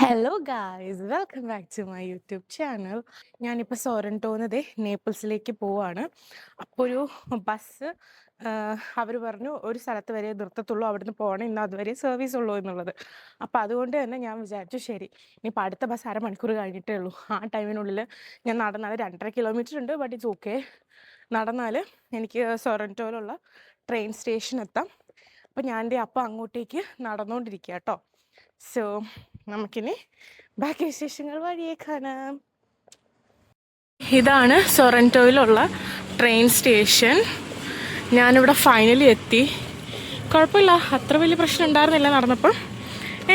Hello guys, welcome back to my YouTube channel. ഞാനിപ്പോൾ സോറൻടോന്ന് നേപ്പിൾസിലേക്ക് പോവാണ്. അപ്പോൾ ഒരു ബസ് അവർ പറഞ്ഞു ഒരു സ്ഥലത്ത് വരെ നിർത്തത്തുള്ളൂ, അവിടുന്ന് പോകണം, ഇന്ന് അതുവരെ സർവീസ് ഉള്ളൂ എന്നുള്ളത്. അപ്പോൾ അതുകൊണ്ട് തന്നെ ഞാൻ വിചാരിച്ചു ശരി, ഇനിയിപ്പോൾ അടുത്ത ബസ് അരമണിക്കൂർ കഴിഞ്ഞിട്ടേ ഉള്ളൂ. ആ ടൈമിനുള്ളിൽ ഞാൻ നടന്നാൽ 2.5 കിലോമീറ്റർ ഉണ്ട്, ബട്ട് ഇറ്റ്സ് ഓക്കെ. നടന്നാൽ എനിക്ക് സൊറൻറ്റോയിലുള്ള ട്രെയിൻ സ്റ്റേഷൻ എത്താം. അപ്പോൾ ഞാൻ അപ്പം അങ്ങോട്ടേക്ക് നടന്നുകൊണ്ടിരിക്കുക കേട്ടോ. സോ നമുക്കിനി ബാക്കി വിശേഷങ്ങൾ വഴിയേ കാണാം. ഇതാണ് സൊറൻറ്റോയിലുള്ള ട്രെയിൻ സ്റ്റേഷൻ. ഞാനിവിടെ ഫൈനലി എത്തി. കുഴപ്പമില്ല, അത്ര വലിയ പ്രശ്നം ഉണ്ടായിരുന്നില്ല നടന്നപ്പോൾ.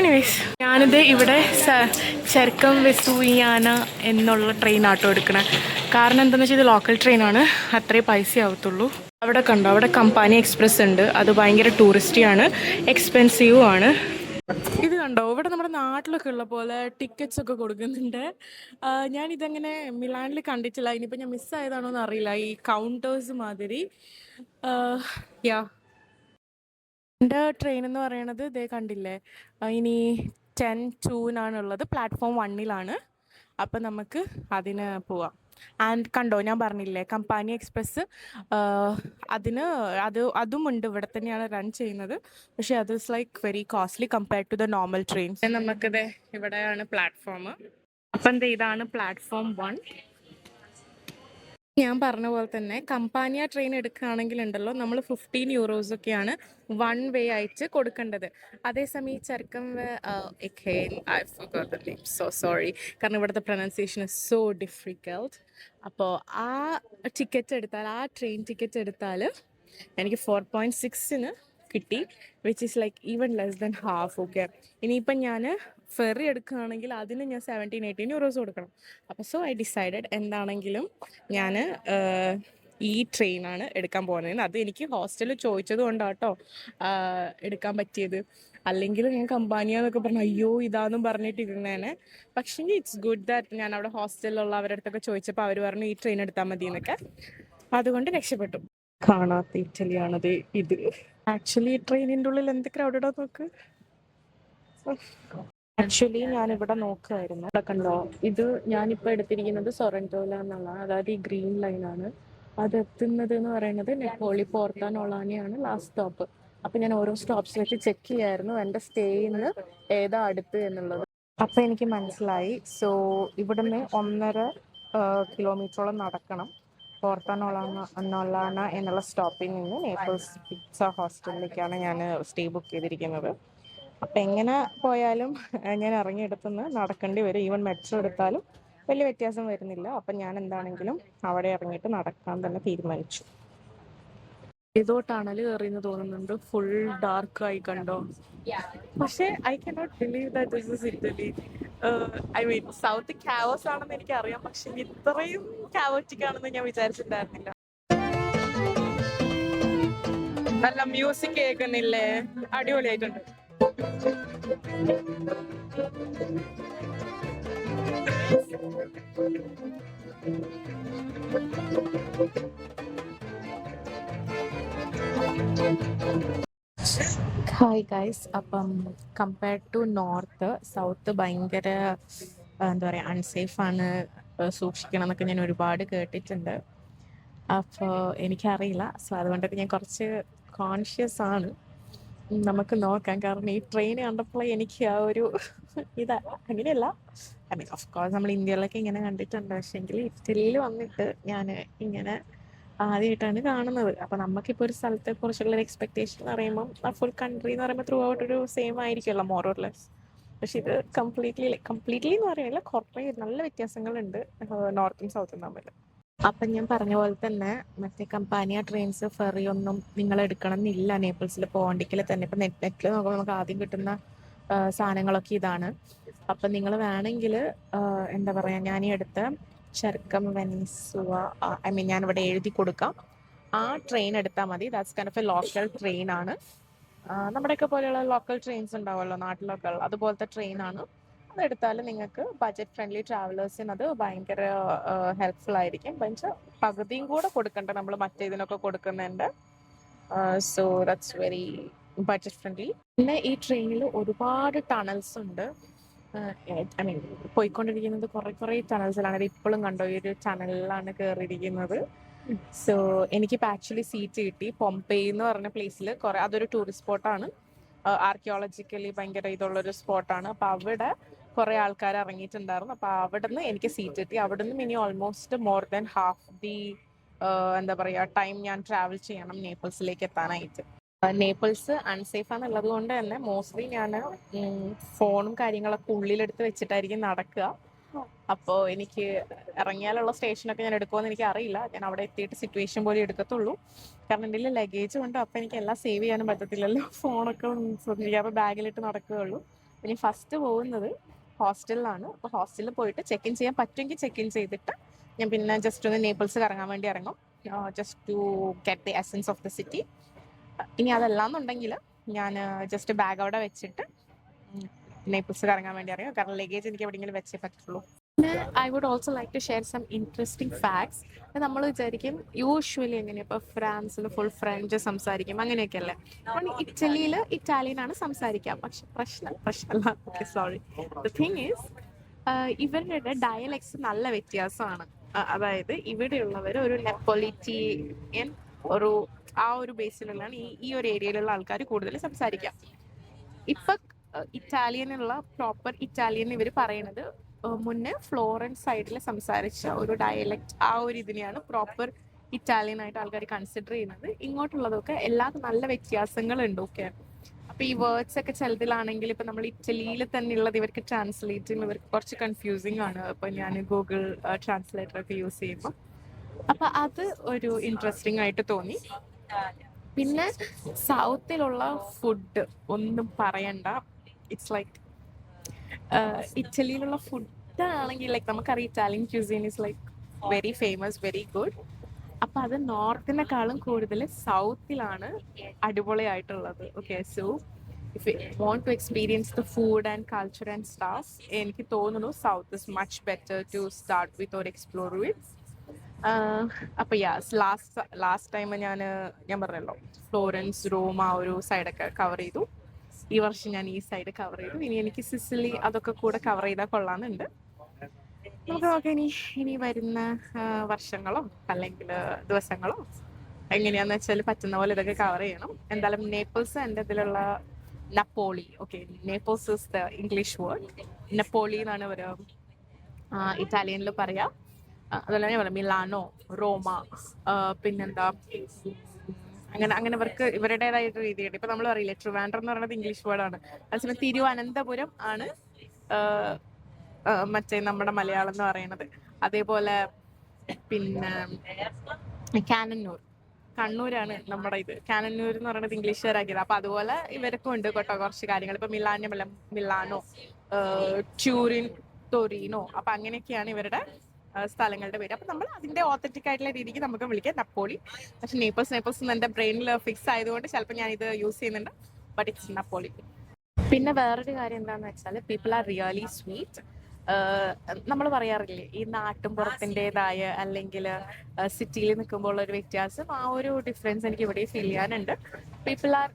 എനിവേസ് ഞാനിത് ഇവിടെ ചെർക്കം വെസൂയാന എന്നുള്ള ട്രെയിനാട്ടോ എടുക്കണേ. കാരണം എന്താണെന്ന് വെച്ചാൽ ഇത് ലോക്കൽ ട്രെയിനാണ്, അത്രേ പൈസ ആവത്തുള്ളൂ. അവിടെ കണ്ടോ, അവിടെ കമ്പാനി എക്സ്പ്രസ് ഉണ്ട്, അത് ഭയങ്കര ടൂറിസ്റ്റിയാണ്, എക്സ്പെൻസീവും ആണ്. ഇത് കണ്ടോ, ഇവിടെ നമ്മുടെ നാട്ടിലൊക്കെ ഉള്ള പോലെ ടിക്കറ്റ്സ് ഒക്കെ കൊടുക്കുന്നുണ്ട്. ഞാനിതങ്ങനെ മിലാനിൽ കണ്ടിട്ടില്ല, ഇനിയിപ്പോൾ ഞാൻ മിസ്സായതാണോ എന്ന് അറിയില്ല, ഈ കൗണ്ടേഴ്സ് മാതിരി. യാ, എൻ്റെ ട്രെയിൻ എന്ന് പറയണത് ഇതേ കണ്ടില്ലേ, ഇനി 10:02 പ്ലാറ്റ്ഫോം 1-ലാണ്. അപ്പം നമുക്ക് അതിന് പോവാം. ആൻഡ് കണ്ടോ, ഞാൻ പറഞ്ഞില്ലേ കമ്പാനി എക്സ്പ്രസ്, അതും ഉണ്ട്, ഇവിടെ തന്നെയാണ് റൺ ചെയ്യുന്നത്. പക്ഷെ അത് is like very costly compared to the normal trains. നമുക്കിത് ഇവിടെയാണ് പ്ലാറ്റ്ഫോം. അപ്പം ഇതാണ് പ്ലാറ്റ്ഫോം 1. ഞാൻ പറഞ്ഞ പോലെ തന്നെ കമ്പാനിയ ട്രെയിൻ എടുക്കുകയാണെങ്കിൽ ഉണ്ടല്ലോ, നമ്മൾ 15 യൂറോസൊക്കെയാണ് 1 വേ ആയിട്ട് കൊടുക്കേണ്ടത്. അതേസമയം ഈ ചെറുക്കം സോ സോറി, കാരണം ഇവിടുത്തെ പ്രൊനൗൺസിയേഷൻ ഇസ് സോ ഡിഫിക്കൽട്ട്. അപ്പോൾ ആ ടിക്കറ്റ് എടുത്താൽ, ആ ട്രെയിൻ ടിക്കറ്റ് എടുത്താൽ എനിക്ക് 4.6 കിട്ടി, which is like even less than half. Okay, ഇനിയിപ്പം ഞാൻ ഫെറി എടുക്കുകയാണെങ്കിൽ അതിന് ഞാൻ 17-18 യൂറോസ് കൊടുക്കണം. അപ്പോൾ സോ ഐ ഡിസൈഡഡ് എന്താണെങ്കിലും ഞാൻ ഈ ട്രെയിനാണ് എടുക്കാൻ പോകുന്നത്. അത് എനിക്ക് ഹോസ്റ്റലിൽ ചോദിച്ചത് കൊണ്ടാട്ടോ എടുക്കാൻ പറ്റിയത്. അല്ലെങ്കിൽ ഞാൻ കമ്പാനിയാന്നൊക്കെ പറഞ്ഞു അയ്യോ ഇതാന്നും പറഞ്ഞിട്ടിരുന്നേനെ. പക്ഷേ ഇറ്റ്സ് ഗുഡ് ദാറ്റ് ഞാൻ അവിടെ ഹോസ്റ്റലിലുള്ള അടുത്തൊക്കെ ചോദിച്ചപ്പോൾ അവർ പറഞ്ഞു ഈ ട്രെയിൻ എടുത്താൽ മതി എന്നൊക്കെ. അതുകൊണ്ട് രക്ഷപ്പെട്ടു. കാണാത്ത ഇറ്റലിയാണത് ഇത്. ആക്ച്വലി ട്രെയിനിൻ്റെ ഉള്ളിൽ എന്ത് ക്രൗഡഡോ നോക്ക്. ആക്ച്വലി ഞാനിവിടെ നോക്കുമായിരുന്നു. ഇവിടെ കണ്ടോ, ഇത് ഞാനിപ്പോൾ എടുത്തിരിക്കുന്നത് സൊറൻറ്റോയിലാന്നുള്ള, അതായത് ഈ ഗ്രീൻ ലൈനാണ്. അത് എത്തുന്നത് എന്ന് പറയുന്നത് നെപ്പോളി പോർട്ടാനോളാനിയാണ് ലാസ്റ്റ് സ്റ്റോപ്പ്. അപ്പം ഞാൻ ഓരോ സ്റ്റോപ്സ് വെച്ച് ചെക്ക് ചെയ്യായിരുന്നു എൻ്റെ സ്റ്റേയിൽ നിന്ന് ഏതാ അടുത്ത് എന്നുള്ളത്. അപ്പം എനിക്ക് മനസ്സിലായി. സോ ഇവിടുന്ന് 1.5 കിലോമീറ്ററോളം നടക്കണം പോർട്ടാനോളാന എന്നുള്ള സ്റ്റോപ്പിൽ നിന്ന് നേപ്പിൾസ് പിസ്സ ഹോസ്റ്റലിലേക്കാണ് ഞാൻ സ്റ്റേ ബുക്ക് ചെയ്തിരിക്കുന്നത്. അപ്പം എങ്ങനെ പോയാലും ഞാൻ ഇറങ്ങിയെടുത്തുനിന്ന് നടക്കേണ്ടി വരും. ഈവൻ മെട്രോ എടുത്താലും വലിയ വ്യത്യാസം വരുന്നില്ല. അപ്പം ഞാൻ എന്താണെങ്കിലും അവിടെ ഇറങ്ങിയിട്ട് നടക്കാൻ തന്നെ തീരുമാനിച്ചു. ഇതോട്ടാണല് കയറിയെന്ന് തോന്നുന്നുണ്ട്. ഫുൾ ഡാർക്കായി കണ്ടോ. പക്ഷേ I cannot believe that this is Italy. I mean south chaos ആണെന്ന് എനിക്കറിയാം, പക്ഷെ ഇത്രയും കാവോറ്റിക് ആണെന്ന് ഞാൻ വിചാരിച്ചിട്ടുണ്ടായിരുന്നില്ല. നല്ല മ്യൂസിക് കേൾക്കുന്നില്ലേ, അടിപൊളിയായിട്ടുണ്ട്. ഹായ് ഗൈസ്, അപ്പം കമ്പയർഡ് ടു നോർത്ത്, സൗത്ത് ഭയങ്കര എന്താ പറയുക അൺസേഫാണ്, സൂക്ഷിക്കണം എന്നൊക്കെ ഞാൻ ഒരുപാട് കേട്ടിട്ടുണ്ട്. അപ്പോൾ എനിക്കറിയില്ല, സോ അതുകൊണ്ടൊക്കെ ഞാൻ കുറച്ച് കോൺഷ്യസ് ആണ്. നമുക്ക് നോക്കാം, കാരണം ഈ ട്രെയിൻ കണ്ടപ്പോൾ എനിക്ക് ആ ഒരു അങ്ങനെയല്ല, ഐ മീൻ ഓഫ് കോഴ്സ് നമ്മൾ ഇന്ത്യയിലൊക്കെ ഇങ്ങനെ കണ്ടിട്ടുണ്ട്, പക്ഷേങ്കിൽ ഇറ്റലിയിൽ വന്നിട്ട് ഞാൻ ഇങ്ങനെ ആദ്യമായിട്ടാണ് കാണുന്നത്. അപ്പം നമുക്കിപ്പോൾ ഒരു സ്ഥലത്തെ കുറിച്ചുള്ള ഒരു എക്സ്പെക്ടേഷൻ എന്ന് പറയുമ്പം ആ ഫുൾ കൺട്രി എന്ന് പറയുമ്പോൾ ത്രൂ ഔട്ട് ഒരു സെയിം ആയിരിക്കുമല്ലോ, മോർ ഓർ ലെസ്. പക്ഷെ ഇത് കംപ്ലീറ്റ്ലി എന്ന് പറയുന്നില്ല, കുറേ നല്ല വ്യത്യാസങ്ങളുണ്ട് നോർത്തും സൗത്തും തമ്മിൽ. അപ്പം ഞാൻ പറഞ്ഞ പോലെ തന്നെ മറ്റേ കമ്പാനിയ ട്രെയിൻസ് ഫെറി ഒന്നും നിങ്ങൾ എടുക്കണം എന്നില്ല നേപ്പിൾസിൽ പോകണ്ടെങ്കിൽ തന്നെ. ഇപ്പം നെറ്റിൽ നോക്കുമ്പോൾ നമുക്ക് ആദ്യം കിട്ടുന്ന സാധനങ്ങളൊക്കെ ഇതാണ്. അപ്പം നിങ്ങൾ വേണമെങ്കിൽ എന്താ പറയുക, ഞാൻ ഈ അടുത്ത ചെർക്കം വെനിസുവ, ഐ മീൻ ഞാനിവിടെ എഴുതി കൊടുക്കാം, ആ ട്രെയിൻ എടുത്താൽ മതി. That's kind of A local train ആണ്. നമ്മുടെയൊക്കെ പോലെയുള്ള ലോക്കൽ ട്രെയിൻസ് ഉണ്ടാവുമല്ലോ നാട്ടിലൊക്കെ, അതുപോലത്തെ ട്രെയിനാണ്. അതെടുത്താൽ നിങ്ങൾക്ക് ബഡ്ജറ്റ് ഫ്രണ്ട്ലി ട്രാവലേഴ്സിന് അത് ഭയങ്കര ഹെൽപ്ഫുൾ ആയിരിക്കും. പക്ഷേ പകുതിയും കൂടെ കൊടുക്കണ്ട നമ്മൾ മറ്റേതിനൊക്കെ കൊടുക്കുന്നുണ്ട്. So that's very budget friendly. പിന്നെ ഈ ട്രെയിനിൽ ഒരുപാട് ടണൽസ് ഉണ്ട്. ഐ മീൻ പോയിക്കൊണ്ടിരിക്കുന്നത് കുറെ ചാനൽസിലാണ്. അത് ഇപ്പോഴും കണ്ടോ ഈ ഒരു ചാനലിലാണ് കയറിയിരിക്കുന്നത്. സോ എനിക്കിപ്പോൾ ആക്ച്വലി സീറ്റ് കിട്ടി. പൊംപെയ് എന്ന് പറഞ്ഞ പ്ലേസിൽ കുറെ, അതൊരു ടൂറിസ്റ്റ് സ്പോട്ടാണ്, ആർക്കിയോളജിക്കലി ഭയങ്കര ഇതുള്ളൊരു സ്പോട്ടാണ്. അപ്പോൾ അവിടെ കുറെ ആൾക്കാർ ഇറങ്ങിയിട്ടുണ്ടായിരുന്നു. അപ്പോൾ അവിടെ നിന്ന് എനിക്ക് സീറ്റ് കിട്ടി. അവിടെ നിന്നും ഇനി almost more than half the എന്താ പറയുക ടൈം ഞാൻ ട്രാവൽ ചെയ്യണം നേപ്പിൾസിലേക്ക് എത്താനായിട്ട്. നേപ്പിൾസ് അൺസേഫ് ആണെന്നുള്ളത് കൊണ്ട് തന്നെ മോസ്റ്റ്ലി ഞാൻ ഫോണും കാര്യങ്ങളൊക്കെ ഉള്ളിലെടുത്ത് വെച്ചിട്ടായിരിക്കും നടക്കുക. അപ്പോൾ എനിക്ക് ഇറങ്ങിയാലുള്ള സ്റ്റേഷനൊക്കെ ഞാൻ എടുക്കുമെന്ന് എനിക്ക് അറിയില്ല. ഞാൻ അവിടെ എത്തിയിട്ട് സിറ്റുവേഷൻ പോലെ എടുക്കത്തുള്ളൂ. കാരണം എൻ്റെ ലഗേജ് കൊണ്ട് അപ്പം എനിക്ക് എല്ലാം സേവ് ചെയ്യാനും പറ്റത്തില്ലല്ലോ. ഫോണൊക്കെ ശ്രദ്ധിക്കാതെ ബാഗിലിട്ട് നടക്കുകയുള്ളൂ. ഇനി ഫസ്റ്റ് പോകുന്നത് ഹോസ്റ്റലിലാണ്. അപ്പോൾ ഹോസ്റ്റലിൽ പോയിട്ട് ചെക്ക് ഇൻ ചെയ്യാൻ പറ്റുമെങ്കിൽ ചെക്ക് ഇൻ ചെയ്തിട്ട് ഞാൻ പിന്നെ ജസ്റ്റ് ഒന്ന് നേപ്പിൾസ് കറങ്ങാൻ വേണ്ടി ഇറങ്ങും, just to get the essence of the city. ഇനി അതല്ലാന്നുണ്ടെങ്കിൽ ഞാൻ ജസ്റ്റ് ബാഗ് അവിടെ വെച്ചിട്ട് നേപ്പിൾസ് കറങ്ങാൻ വേണ്ടി അറിയാം. കാരണം ലഗേജ് എനിക്ക് എവിടെയെങ്കിലും വെച്ചേ പറ്റുള്ളൂ. പിന്നെ I would also like to share some interesting facts. നമ്മൾ വിചാരിക്കും യൂഷ്വലി എങ്ങനെയാണ് ഇപ്പോൾ ഫ്രാൻസിൽ ഫുൾ ഫ്രഞ്ച് സംസാരിക്കും അങ്ങനെയൊക്കെ അല്ലേ. അപ്പോൾ ഇറ്റലിയിൽ ഇറ്റാലിയൻ ആണ് സംസാരിക്കുക. പക്ഷെ പ്രശ്നമല്ല, okay sorry. The thing is ഇവരുടെ ഡയലക്ട്സ് നല്ല വ്യത്യാസമാണ്. അതായത് ഇവിടെയുള്ളവർ ഒരു നെപ്പോളിറ്റിയൻ ഒരു ആ ഒരു ബേസിലുള്ളതാണ് ഈ ഒരു ഏരിയയിലുള്ള ആൾക്കാർ കൂടുതൽ സംസാരിക്കാം. ഇപ്പൊ ഇറ്റാലിയനുള്ള പ്രോപ്പർ ഇറ്റാലിയൻ ഇവർ പറയണത് മുന്നേ ഫ്ലോറൻസ് സൈഡിൽ സംസാരിച്ച ഒരു ഡയലക്ട്, ആ ഒരു ഇതിനെയാണ് പ്രോപ്പർ ഇറ്റാലിയൻ ആയിട്ട് ആൾക്കാർ കൺസിഡർ ചെയ്യുന്നത്. ഇങ്ങോട്ടുള്ളതൊക്കെ എല്ലാം നല്ല വ്യത്യാസങ്ങളുണ്ട്. ഓക്കെ, അപ്പൊ ഈ വേർഡ്സ് ഒക്കെ ചിലതിലാണെങ്കിൽ ഇപ്പൊ നമ്മൾ ഇറ്റലിയിൽ തന്നെ ഉള്ളത് ഇവർക്ക് ട്രാൻസ്ലേറ്റ് ചെയ്യുമ്പോൾ ഇവർക്ക് കുറച്ച് കൺഫ്യൂസിങ് ആണ്. ഇപ്പൊ ഞാൻ ഗൂഗിൾ ട്രാൻസ്ലേറ്റർ ഒക്കെ യൂസ് ചെയ്യുമ്പോൾ അപ്പൊ അത് ഒരു ഇൻട്രസ്റ്റിംഗ് ആയിട്ട് തോന്നി. പിന്നെ സൗത്തിലുള്ള ഫുഡ് ഒന്നും പറയണ്ട. ഇറ്റ്സ് ലൈക്ക് ഇറ്റലിയിലുള്ള ഫുഡ് ആണെങ്കിൽ ലൈക്ക് നമുക്കറിയാം Italian cuisine is like very famous, very good. അപ്പൊ അത് നോർത്തിനെക്കാളും കൂടുതൽ സൗത്തിലാണ് അടിപൊളിയായിട്ടുള്ളത്. Okay, so if you want to experience the food and culture and stuff, എനിക്ക് തോന്നുന്നു south is much better to start with or explore with. അപ്പൊ last time ഞാൻ പറഞ്ഞല്ലോ ഫ്ലോറൻസ്, റോം ആ ഒരു സൈഡൊക്കെ കവർ ചെയ്തു. ഈ വർഷം ഞാൻ ഈ സൈഡ് കവർ ചെയ്തു. ഇനി എനിക്ക് സിസിലി അതൊക്കെ കൂടെ കവർ ചെയ്താൽ കൊള്ളാന്നുണ്ട്. നമുക്ക് നോക്കാം ഇനി വരുന്ന വർഷങ്ങളോ അല്ലെങ്കിൽ ദിവസങ്ങളോ എങ്ങനെയാന്ന് വെച്ചാൽ പറ്റുന്ന പോലെ ഇതൊക്കെ കവർ ചെയ്യണം. എന്തായാലും നേപ്പിൾസ് എൻ്റെ ഇതിലുള്ള Napoli. Okay, Naples is the English word. Napoli എന്നാണ് ഒരു ഇറ്റാലിയനിൽ പറയാ. അതല്ല ഞാൻ പറയാം മിലാനോ, റോമ, പിന്നെന്താ അങ്ങനെ ഇവരുടേതായിട്ട് രീതിയുണ്ട്. ഇപ്പൊ നമ്മൾ പറയില്ലേ ട്രിവാൻഡ്രം എന്ന് പറയുന്നത് ഇംഗ്ലീഷ് വേർഡാണ്. അതേസമയം തിരുവനന്തപുരം ആണ് മറ്റേ നമ്മുടെ മലയാളം എന്ന് പറയുന്നത്. അതേപോലെ പിന്നെ കണ്ണൂരാണ് നമ്മുടെ ഇത്. കാനന്നൂർ എന്ന് പറയുന്നത് ഇംഗ്ലീഷുകാരാക്കിയത്. അപ്പൊ അതുപോലെ ഇവർക്കും ഉണ്ട് കേട്ടോ കുറച്ച് കാര്യങ്ങൾ. ഇപ്പൊ മിലാനോ, ട്യൂറിൻ, ടൊറീനോ, അപ്പൊ അങ്ങനെയൊക്കെയാണ് ഇവരുടെ സ്ഥലങ്ങളുടെ പേര്. അപ്പൊ നമ്മൾ അതിന്റെ ഓത്തന്റിക് ആയിട്ടുള്ള രീതിക്ക് നമുക്ക് വിളിക്കാം നപ്പോളി. പക്ഷെ നേപ്പിൾസ് എന്റെ ബ്രെയിനിൽ ഫിക്സ് ആയതുകൊണ്ട് ചിലപ്പോൾ ഞാൻ ഇത് യൂസ് ചെയ്യുന്നുണ്ട്. But it's Napoli. പിന്നെ വേറൊരു കാര്യം എന്താന്ന് വെച്ചാൽ പീപ്പിൾ ആർ റിയലി സ്വീറ്റ്. നമ്മൾ പറയാറില്ലേ ഈ നാട്ടുംപുറത്തിൻ്റെതായ അല്ലെങ്കിൽ സിറ്റിയിൽ നിൽക്കുമ്പോൾ ഉള്ള ഒരു വ്യത്യാസം, ആ ഒരു ഡിഫറൻസ് എനിക്ക് ഇവിടെ ഫീൽ ചെയ്യാനുണ്ട്. പീപ്പിൾ ആർ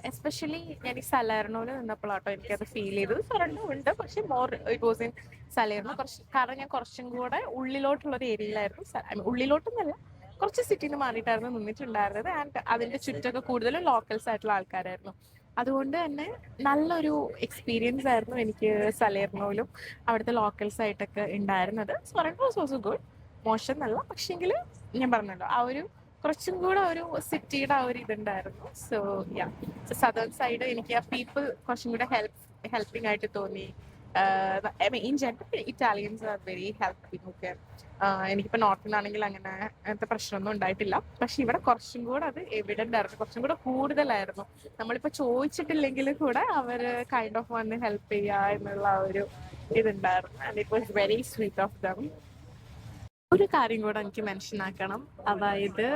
എസ്പെഷ്യലി ഞാൻ ഈ സലേർണോയിൽ നിന്നപ്പോഴാട്ടോ എനിക്കത് ഫീൽ ചെയ്തത്. സൊറണ്ടോ ഉണ്ട്, പക്ഷെ മോർ ഇറ്റ് വാസ് ഇൻ സലേർണോ. കാരണം ഞാൻ കുറച്ചും കൂടെ ഉള്ളിലോട്ടുള്ളൊരു ഏരിയയിലായിരുന്നു. ഉള്ളിലോട്ടൊന്നല്ല, കുറച്ച് സിറ്റിയിൽ നിന്ന് മാറിയിട്ടായിരുന്നു നിന്നിട്ടുണ്ടായിരുന്നത്. ആൻഡ് അതിന്റെ ചുറ്റൊക്കെ കൂടുതലും ലോക്കൽസ് ആയിട്ടുള്ള ആൾക്കാരായിരുന്നു. അതുകൊണ്ട് തന്നെ നല്ലൊരു എക്സ്പീരിയൻസ് ആയിരുന്നു എനിക്ക് സലേർണോയിലും അവിടുത്തെ ലോക്കൽസ് ആയിട്ടൊക്കെ ഉണ്ടായിരുന്നത്. സൊറണ്ടോ വാസ് ഓൾസോ ഗുഡ്, മോശം എന്നല്ല. പക്ഷെങ്കിൽ ഞാൻ പറഞ്ഞല്ലോ ആ ഒരു കുറച്ചും കൂടെ ഒരു സിറ്റിയുടെ ആ ഒരു ഇതുണ്ടായിരുന്നു. സോ യാ, സദേൺ സൈഡ് എനിക്ക് ആ പീപ്പിൾ കുറച്ചും കൂടെ ഹെൽപ്പിംഗ് ആയിട്ട് തോന്നി. In general Italians are very helping. Okay, എനിക്കിപ്പോൾ നോർത്തിൽ നിന്നാണെങ്കിൽ അങ്ങനത്തെ പ്രശ്നമൊന്നും ഉണ്ടായിട്ടില്ല. പക്ഷെ ഇവിടെ കുറച്ചും കൂടെ അത് എവിഡന്റ് ആയിരുന്നു, കുറച്ചും കൂടെ കൂടുതലായിരുന്നു. നമ്മളിപ്പോൾ ചോദിച്ചിട്ടില്ലെങ്കിൽ കൂടെ അവർ കൈൻഡ് ഓഫ് വന്ന് ഹെൽപ്പ് ചെയ്യുക എന്നുള്ള ഒരു ഇതുണ്ടായിരുന്നു. And it was very sweet of them. ഒരു കാര്യം കൂടെ എനിക്ക് മെൻഷൻ ആക്കണം, അതായത്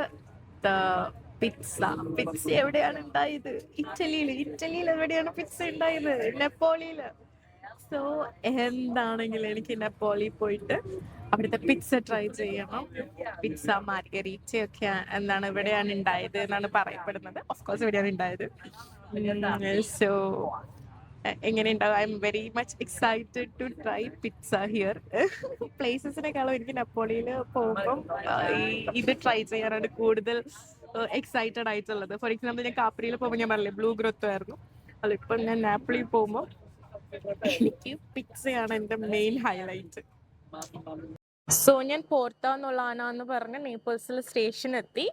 പിസ്സ എവിടെയാണ് ഉണ്ടായത്? ഇറ്റലിയിൽ എവിടെയാണ് പിസ്സ ഉണ്ടായത്? നെപ്പോളിയില്. സോ എന്താണെങ്കിലും എനിക്ക് നെപ്പോളി പോയിട്ട് അവിടുത്തെ പിസ്സ ട്രൈ ചെയ്യണം. പിസ്സ മാർഗരീറ്റ ഒക്കെ ഇവിടെയാണ് ഉണ്ടായത് എന്നാണ് പറയപ്പെടുന്നത്. ഓഫ് കോഴ്സ് ഇവിടെയാണ് ഉണ്ടായത്. സോ എങ്ങനെ ഉണ്ടാവും. I'm very much excited to try pizza here. പ്ലേസസിനെക്കാളും എനിക്ക് നെപ്പോളിയിൽ പോകുമ്പം ഇത് ട്രൈ ചെയ്യാനാണ് കൂടുതൽ എക്സൈറ്റഡ് ആയിട്ടുള്ളത്. ഫോർ എക്സാമ്പിൾ ഞാൻ കാപ്രിയിൽ പോകുമ്പോൾ ഞാൻ പറഞ്ഞില്ലേ ബ്ലൂ ഗ്രോത്ത് ആയിരുന്നു. അതിപ്പം ഞാൻ നാപ്പിളിൽ പോകുമ്പോൾ എനിക്ക് പിസ്സയാണ് എൻ്റെ മെയിൻ ഹൈലൈറ്റ്. സോ ഞാൻ പോർത്ത നൊളാന എന്ന് പറഞ്ഞ നേപ്പിൾസിൽ സ്റ്റേഷൻ എത്തി.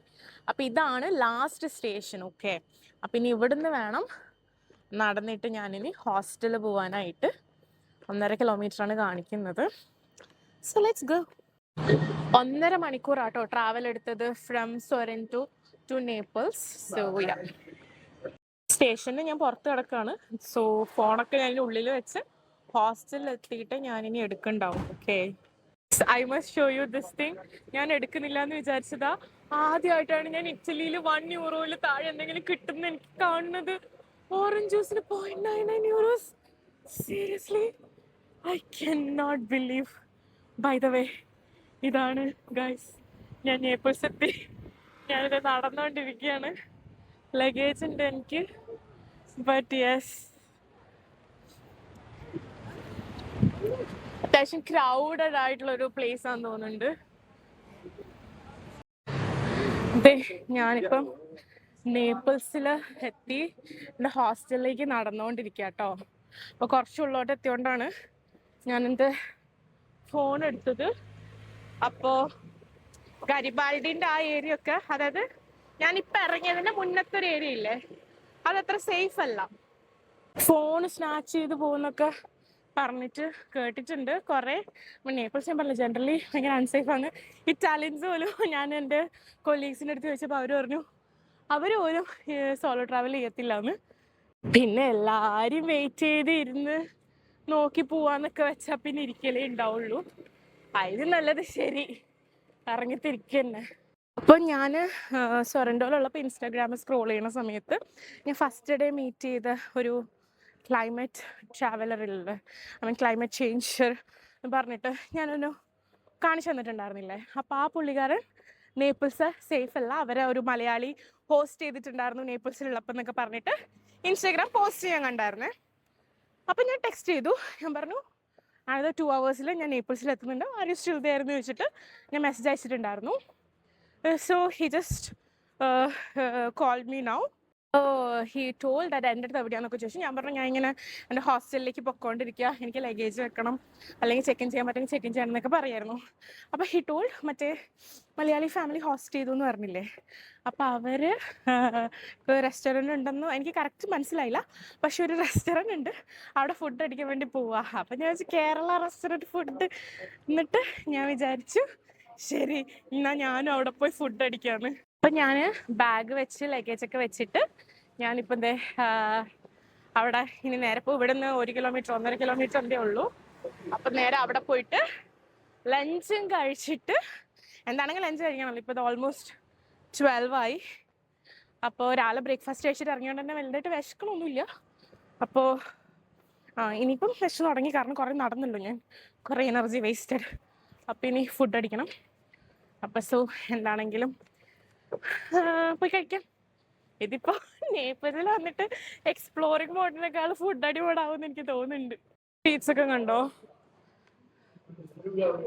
അപ്പം ഇതാണ് ലാസ്റ്റ് സ്റ്റേഷൻ. ഓക്കെ, അപ്പം ഇനി ഇവിടുന്ന് വേണം നടന്നിട്ട് ഞാനിനി ഹോസ്റ്റലിൽ പോകാനായിട്ട്. 1.5 കിലോമീറ്ററാണ് കാണിക്കുന്നത്. So let's go. 1.5 മണിക്കൂറാട്ടോ ട്രാവൽ എടുത്തത് from Sorrento to Naples. So yeah, സ്റ്റേഷനിൽ ഞാൻ പുറത്ത് കിടക്കാണ്. സോ ഫോണൊക്കെ ഞാൻ ഉള്ളിൽ വെച്ച് ഹോസ്റ്റലിൽ എത്തിയിട്ട് ഞാനിനി എടുക്കണ്ടാവും. Okay, I must show you this thing. ഞാൻ എടുക്കുന്നില്ല എന്ന് വിചാരിച്ചതാ. ആദ്യമായിട്ടാണ് ഞാൻ ഇറ്റലിയിൽ €1 താഴെ എന്തെങ്കിലും കിട്ടുന്ന എനിക്ക് കാണുന്നത്. ഓറഞ്ച് ജ്യൂസിന് €0.99. Seriously I can not believe. By the way, ഇതാണ് ഗൈസ് ഞാൻ നേപ്പിൾസ് എത്തി. ഞാനിത് നടന്നുകൊണ്ടിരിക്കുകയാണ്. ലഗേജ് ഉണ്ട് എനിക്ക്. ബട്ട് യെസ്, അത്യാവശ്യം ക്രൗഡഡ് ആയിട്ടുള്ള ഒരു പ്ലേസ് ആണെന്ന് തോന്നുന്നുണ്ട്. അതെ, ഞാനിപ്പം നേപ്പിൾസിൽ എത്തി എൻ്റെ ഹോസ്റ്റലിലേക്ക് നടന്നുകൊണ്ടിരിക്കുക കേട്ടോ. അപ്പോൾ കുറച്ചുള്ളോട്ട് എത്തിയോണ്ടാണ് ഞാൻ എൻ്റെ ഫോൺ എടുത്തത്. അപ്പോൾ ഗരിബാൽഡിൻ്റെ ആ ഏരിയ ഒക്കെ, അതായത് ഞാനിപ്പോൾ ഇറങ്ങിയതിൻ്റെ മുന്നത്തെ ഒരു ഏരിയ ഇല്ലേ, അതത്ര സേഫ് അല്ല. ഫോൺ സ്നാച്ച് ചെയ്ത് പോകുന്നൊക്കെ പറഞ്ഞിട്ട് കേട്ടിട്ടുണ്ട് കുറേ. നേപ്പിൾസ് ഞാൻ പറഞ്ഞില്ല, ജനറലി ഭയങ്കര അൺസേഫാണ്. ഇറ്റാലിയൻസ് പോലും, ഞാൻ എൻ്റെ കൊളീഗ്സിൻ്റെ അടുത്ത് ചോദിച്ചപ്പോൾ അവർ പറഞ്ഞു അവർ പോലും സോളോ ട്രാവൽ ചെയ്യത്തില്ല എന്ന്. പിന്നെ എല്ലാവരും വെയിറ്റ് ചെയ്ത് ഇരുന്ന് നോക്കി പോവാന്നൊക്കെ വെച്ചാൽ പിന്നെ ഇരിക്കലേ ഉണ്ടാവുള്ളൂ. അതിന് നല്ലത് ശരി ഇറങ്ങിത്തിരിക്കുക തന്നെ. അപ്പോൾ ഞാൻ സൊറന്റോയിലുള്ളപ്പോൾ ഇൻസ്റ്റാഗ്രാമിൽ സ്ക്രോൾ ചെയ്യുന്ന സമയത്ത് ഞാൻ ഫസ്റ്റ് ഡേ മീറ്റ് ചെയ്ത ഒരു ക്ലൈമറ്റ് ട്രാവലറിലുള്ള, ഐ മീൻ ക്ലൈമറ്റ് ചേഞ്ചർ എന്ന് പറഞ്ഞിട്ട് ഞാനൊന്ന് കാണിച്ചു തന്നിട്ടുണ്ടായിരുന്നില്ലേ. അപ്പോൾ ആ പുള്ളിക്കാരൻ നേപ്പിൾസ് സേഫ് അല്ല, അവരെ ഒരു മലയാളി പോസ്റ്റ് ചെയ്തിട്ടുണ്ടായിരുന്നു നേപ്പിൾസിലുള്ളപ്പോൾ എന്നൊക്കെ പറഞ്ഞിട്ട് ഇൻസ്റ്റാഗ്രാം പോസ്റ്റ് ചെയ്യാൻ കണ്ടായിരുന്നേ. അപ്പം ഞാൻ ടെക്സ്റ്റ് ചെയ്തു. ഞാൻ പറഞ്ഞു അതായത് 2 hours ഞാൻ നേപ്പിൾസിൽ എത്തുന്നുണ്ട്, ആർ യു സ്റ്റിൽ ദേർ എന്ന് ചോദിച്ചിട്ട് ഞാൻ മെസ്സേജ് അയച്ചിട്ടുണ്ടായിരുന്നു. So he just called me now. He told that എൻ്റെ അടുത്ത് എവിടെയാണെന്നൊക്കെ ചോദിച്ചു. ഞാൻ പറഞ്ഞു ഞാൻ ഇങ്ങനെ എൻ്റെ ഹോസ്റ്റലിലേക്ക് പൊയ്ക്കൊണ്ടിരിക്കുക, എനിക്ക് ലഗേജ് വെക്കണം, അല്ലെങ്കിൽ ചെക്ക് ഇൻ ചെയ്യാൻ പറ്റുമെങ്കിൽ ചെക്ക് ഇൻ ചെയ്യണം എന്നൊക്കെ പറയായിരുന്നു. അപ്പോൾ ഹി ടോൾഡ് മറ്റേ മലയാളി ഫാമിലി ഹോസ്റ്റ് ചെയ്തു എന്ന് പറഞ്ഞില്ലേ, അപ്പോൾ അവർ റെസ്റ്റോറൻറ്റ് ഉണ്ടെന്ന് എനിക്ക് കറക്റ്റ് മനസ്സിലായില്ല. പക്ഷെ ഒരു റെസ്റ്റോറൻറ്റ് ഉണ്ട്, അവിടെ ഫുഡ് അടിക്കാൻ വേണ്ടി പോവുക. അപ്പം ഞാൻ വെച്ചു കേരള റെസ്റ്റോറൻറ്റ് ഫുഡ്. എന്നിട്ട് ഞാൻ വിചാരിച്ചു ശരി എന്നാൽ ഞാനും അവിടെ പോയി ഫുഡ് അടിക്കാന്ന്. അപ്പം ഞാൻ ബാഗ് വെച്ച് ലഗേജൊക്കെ വെച്ചിട്ട് ഞാനിപ്പോൾ എന്തേ അവിടെ ഇനി നേരെ ഇപ്പോൾ ഇവിടെ നിന്ന് 1 കിലോമീറ്റർ 1.5 കിലോമീറ്റർ എന്തേ ഉള്ളൂ. അപ്പം നേരെ അവിടെ പോയിട്ട് ലഞ്ചും കഴിച്ചിട്ട്, എന്താണെങ്കിൽ ലഞ്ച് കഴിക്കണമല്ലോ, ഇപ്പോൾ ഇത് ഓൾമോസ്റ്റ് 12 ആയി. അപ്പോൾ രാവിലെ ബ്രേക്ക്ഫാസ്റ്റ് കഴിച്ചിട്ട് ഇറങ്ങിയോണ്ട് തന്നെ വലുതായിട്ട് വിശക്കണമൊന്നുമില്ല. അപ്പോൾ ഇനിയിപ്പം വിശന്ന് തുടങ്ങി, കാരണം കുറേ നടന്നല്ലോ ഞാൻ, കുറേ എനർജി വേസ്റ്റഡ്. അപ്പം ഇനി ഫുഡ് അടിക്കണം. അപ്പം സോ എന്താണെങ്കിലും പോയി കഴിക്കാം. ഇതിപ്പോൾ നേപ്പിൾസിൽ വന്നിട്ട് എക്സ്പ്ലോറിങ് മോഡിനേക്കാൾ ഫുഡ് അടിപൊളിയാവുമെന്ന് എനിക്ക് തോന്നുന്നുണ്ട്. സ്ട്രീറ്റ്സ് ഒക്കെ കണ്ടോ,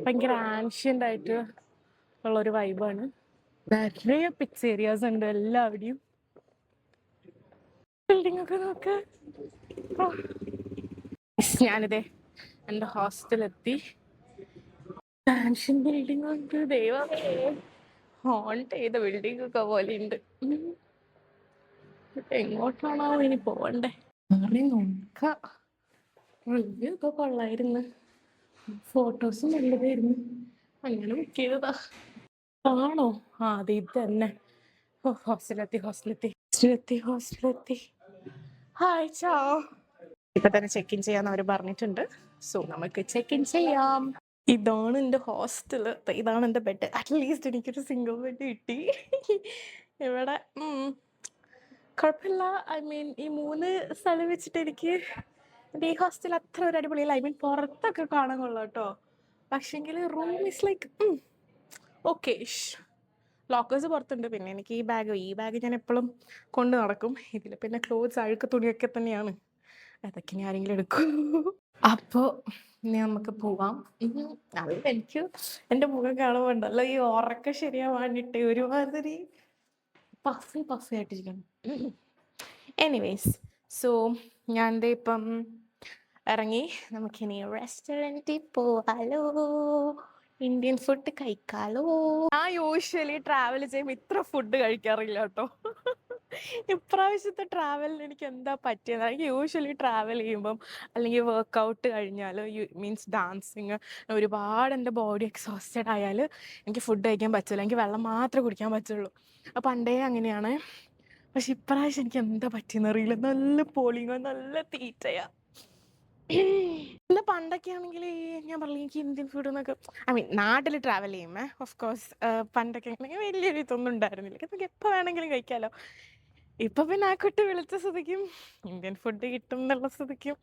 ഭയങ്കര ആൻഷ്യൻ്റ് ആയിട്ട് ഉള്ളൊരു വൈബാണ്. നിറയെ പിക്സേരിയാസ് ഉണ്ട് എല്ലാവിടെയും. ബിൽഡിംഗ് ഒക്കെ നോക്ക്. ഞാനിതേ എൻ്റെ ഹോസ്റ്റലെത്തി. ആൻഷ്യൻ ബിൽഡിംഗ് ഉണ്ട്, ദൈവമേ, ഹോണ്ട് ചെയ്ത ബിൽഡിംഗ് ഒക്കെ പോലെ ഉണ്ട്. എങ്ങോട്ടാണോ ഇനി പോവണ്ടേ, നോക്കാം. റിവ്യൂ ഒക്കെ കൊള്ളായിരുന്നു, ഫോട്ടോസും നല്ലതായിരുന്നു, അങ്ങനെ ബുക്ക് ചെയ്തതാ. ആണോ? അത് ഇത് തന്നെ. ഹോസ്റ്റലെത്തി. ഹായ്, ചാ. ഇപ്പൊ തന്നെ ചെക്ക് ഇൻ ചെയ്യാന്ന് അവർ പറഞ്ഞിട്ടുണ്ട്. സോ നമുക്ക് ചെക്ക് ഇൻ ചെയ്യാം. ഇതാണ് എൻ്റെ ഹോസ്റ്റല്, ഇതാണ് എൻ്റെ ബെഡ്. അറ്റ്ലീസ്റ്റ് എനിക്കൊരു സിംഗിൾ ബെഡ് കിട്ടി. ഇവിടെ കുഴപ്പമില്ല. ഐ മീൻ ഈ 3 സ്ഥലം വെച്ചിട്ട് എനിക്ക് എൻ്റെ ഈ ഹോസ്റ്റൽ അത്ര ഒരു അടിപൊളിയല്ല. ഐ മീൻ പുറത്തൊക്കെ കാണാൻ കൊള്ളാം കേട്ടോ, പക്ഷെങ്കിൽ room is like okay. Lockers പുറത്തുണ്ട്. പിന്നെ എനിക്ക് ഈ ബാഗ് ഞാൻ എപ്പോഴും കൊണ്ട് നടക്കും. ഇതിൽ പിന്നെ ക്ലോത്ത്സ്, അഴുക്ക് തുണിയൊക്കെ തന്നെയാണ്. അതൊക്കെ ഇനി ആരെങ്കിലും എടുക്കൂ. അപ്പോൾ ഇനി നമുക്ക് പോവാം. അത് എനിക്ക് എൻ്റെ മുഖം കാണുമ്പോൾ ഉണ്ടല്ലോ ഈ ഉറക്കം ശരിയാവാണ്ടിട്ട് ഒരുമാതിരി പഫി ആയിട്ടിരിക്കണം. എനിവേസ്, സോ ഞാൻ ദേ ഇപ്പം ഇറങ്ങി. നമുക്കിനി റെസ്റ്റോറൻറ്റിൽ പോവാലോ, ഇന്ത്യൻ ഫുഡ് കഴിക്കാലോ. ഞാൻ യൂഷ്വലി ട്രാവൽ ചെയ്യുമ്പോൾ ഇത്ര ഫുഡ് കഴിക്കാറില്ല കേട്ടോ. ഇപ്രാവശ്യത്തെ ട്രാവലിന് എനിക്ക് എന്താ പറ്റിയത്, എനിക്ക് യൂഷ്വലി ട്രാവൽ ചെയ്യുമ്പം അല്ലെങ്കിൽ വർക്കൗട്ട് കഴിഞ്ഞാൽ മീൻസ് ഡാൻസിങ് ഒരുപാട് എൻ്റെ ബോഡി എക്സോസ്റ്റഡ് ആയാൽ എനിക്ക് ഫുഡ് കഴിക്കാൻ പറ്റില്ല, എനിക്ക് വെള്ളം മാത്രമേ കുടിക്കാൻ പറ്റുള്ളൂ. അപ്പം പണ്ടേ അങ്ങനെയാണ്. പക്ഷെ ഇപ്രാവശ്യം എനിക്ക് എന്താ പറ്റിയെന്ന് അറിയില്ല, നല്ല പോളിങ്ങോ നല്ല തീറ്റയാ. അല്ല പണ്ടൊക്കെ ആണെങ്കിൽ ഞാൻ പറഞ്ഞു എനിക്ക് ഇന്ത്യൻ ഫുഡ് എന്നൊക്കെ, ഐ മീൻ നാട്ടിൽ ട്രാവൽ ചെയ്യുമ്പേ ഓഫ് കോഴ്സ് പണ്ടൊക്കെ ആണെങ്കിൽ വലിയൊരു ഇതൊന്നും ഉണ്ടായിരുന്നില്ല, നമുക്ക് എപ്പോൾ വേണമെങ്കിലും കഴിക്കാമല്ലോ. ഇപ്പൊ പിന്നെ ആ കുട്ടി വിളിച്ച സ്ഥിതിക്കും ഇന്ത്യൻ ഫുഡ് കിട്ടും എന്നുള്ള സ്ഥിതിക്കും